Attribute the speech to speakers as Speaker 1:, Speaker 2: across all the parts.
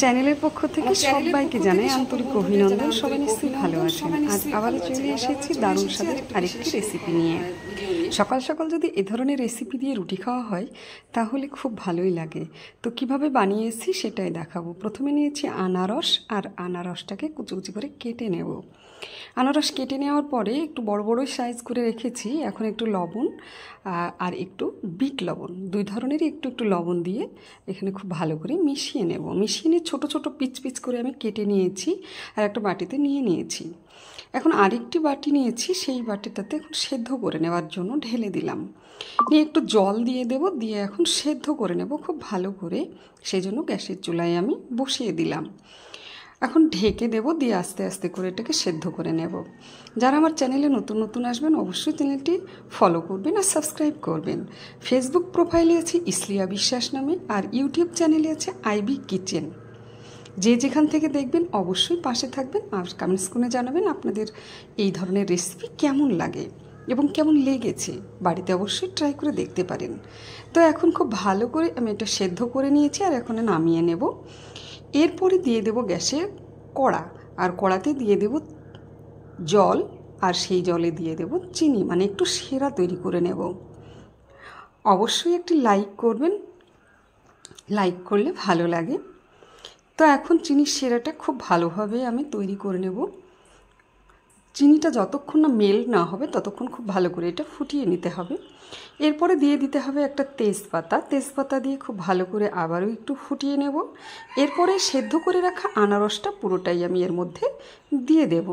Speaker 1: চ্যানেলের পক্ষ থেকে সবাইকে জানাই আন্তরিক অভিনন্দন। সবাই নিশ্চয়ই ভালো আছেন। আজ আবারও চলে এসেছি দারুণ স্বাদের আরেকটি রেসিপি নিয়ে। সকাল সকাল যদি এ ধরনের রেসিপি দিয়ে রুটি খাওয়া হয় তাহলে খুব ভালোই লাগে। তো কিভাবে বানিয়েছি সেটাই দেখাবো। প্রথমে নিয়েছি আনারস, আর আনারসটাকে কুচি কুচি করে কেটে নেব। আনারস কেটে নেওয়ার পরে একটু বড় বড় সাইজ করে রেখেছি। এখন একটু লবণ আর একটু বিট লবণ, দুই ধরনেরই একটু একটু লবণ দিয়ে এখানে খুব ভালো করে মিশিয়ে নেব। মিশিয়ে নিয়ে ছোটো ছোটো পিচ পিচ করে আমি কেটে নিয়েছি আর একটা বাটিতে নিয়ে নিয়েছি। এখন আরেকটি বাটি নিয়েছি, সেই বাটিটাতে এখন সেদ্ধ করে নেওয়ার জন্য ঢেলে দিলাম। নিয়ে একটু জল দিয়ে দেব, দিয়ে এখন সেদ্ধ করে নেব খুব ভালো করে। সেই জন্য গ্যাসের চুলায় আমি বসিয়ে দিলাম। এখন ঢেকে দেব, দিয়ে আস্তে আস্তে করে এটাকে সেদ্ধ করে নেব। যারা আমার চ্যানেলে নতুন নতুন আসবেন অবশ্যই চ্যানেলটি ফলো করবেন আর সাবস্ক্রাইব করবেন। ফেসবুক প্রোফাইলে আছে ইসলিয়া বিশ্বাস নামে, আর ইউটিউব চ্যানেলে আছে আইবি কিচেন। যে যেখান থেকে দেখবেন অবশ্যই পাশে থাকবেন আর কমেন্টস করে জানাবেন আপনাদের এই ধরনের রেসিপি কেমন লাগে এবং কেমন লেগেছে। বাড়িতে অবশ্যই ট্রাই করে দেখতে পারেন। তো এখন খুব ভালো করে আমি এটা সেদ্ধ করে নিয়েছি আর এখন নামিয়ে নেব। এরপরে দিয়ে দেব গ্যাসে কড়া, আর কড়াতে দিয়ে দেব জল, আর সেই জলে দিয়ে দেব চিনি, মানে একটু সেরা তৈরি করে নেব। অবশ্যই একটি লাইক করবেন, লাইক করলে ভালো লাগে। তো এখন চিনির সেরাটা খুব ভালোভাবে আমি তৈরি করে নেব। চিনিটা যতক্ষণ না মেল্ট না হবে ততক্ষণ খুব ভালো করে এটা ফুটিয়ে নিতে হবে। এরপরে দিয়ে দিতে হবে একটা তেজপাতা, তেজপাতা দিয়ে খুব ভালো করে আবারও একটু ফুটিয়ে নেব। এরপরে সেদ্ধ করে রাখা আনারসটা পুরোটাই আমি এর মধ্যে দিয়ে দেব।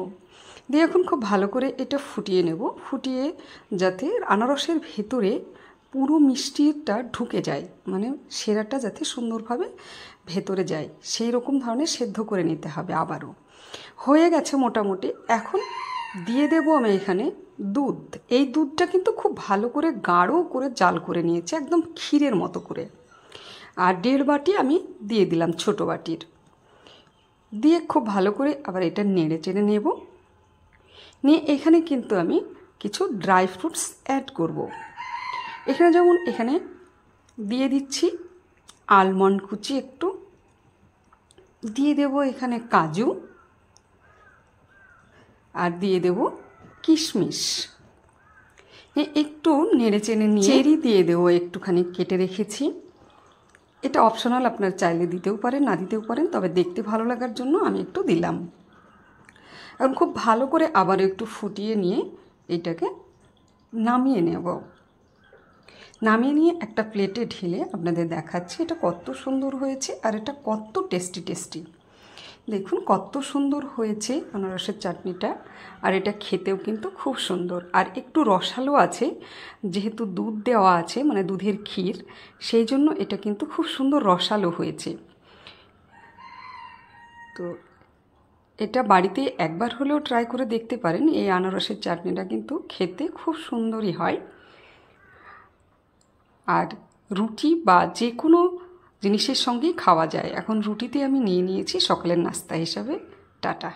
Speaker 1: দিয়ে এখন খুব ভালো করে এটা ফুটিয়ে নেব। ফুটিয়ে যাতে আনারসের ভেতরে পুরো মিষ্টিটা ঢুকে যায়, মানে সেরাটা যাতে সুন্দরভাবে ভেতরে যায় সেই রকম ধরনের সেদ্ধ করে নিতে হবে। আবারও হয়ে গেছে মোটামুটি। এখন দিয়ে দেব আমি এখানে দুধ। এই দুধটা কিন্তু খুব ভালো করে গাঢ় করে জাল করে নিয়েছি, একদম ক্ষীরের মতো করে। আর 1.5 বাটি আমি দিয়ে দিলাম ছোট বাটির, দিয়ে খুব ভালো করে আবার এটা নেড়ে চেড়ে নেব। নিয়ে এখানে কিন্তু আমি কিছু ড্রাই ফ্রুটস অ্যাড করব। এখানে যেমন এখানে দিয়ে দিচ্ছি আলমন্ড কুচি, একটু দিয়ে দেব এখানে কাজু, আর দিয়ে দেব কিশমিশ। একটু নেড়ে চেড়ে নিয়ে চেরি দিয়ে দেবো একটুখানি কেটে রেখেছি। এটা অপশনাল, আপনার চাইলে দিতেও পারেন না দিতেও পারেন, তবে দেখতে ভালো লাগার জন্য আমি একটু দিলাম। এখন খুব ভালো করে আবারও একটু ফুটিয়ে নিয়ে এটাকে নামিয়ে নেব। নামিয়ে নিয়ে একটা প্লেটে ঢেলে আপনাদের দেখাচ্ছি এটা কত সুন্দর হয়েছে আর এটা কত টেস্টি টেস্টি। দেখুন কত সুন্দর হয়েছে আনারসের চাটনিটা, আর এটা খেতেও কিন্তু খুব সুন্দর আর একটু রসালো আছে। যেহেতু দুধ দেওয়া আছে, মানে দুধের ক্ষীর, সেই জন্য এটা কিন্তু খুব সুন্দর রসালো হয়েছে। তো এটা বাড়িতে একবার হলেও ট্রাই করে দেখতে পারেন। এই আনারসের চাটনিটা কিন্তু খেতে খুব সুন্দরই হয়। আর রুটি বা যে কোনো জিনিসের সঙ্গেই খাওয়া যায়। এখন রুটিতে আমি নিয়ে নিয়েছি সকালের নাস্তা হিসাবে। টাটা।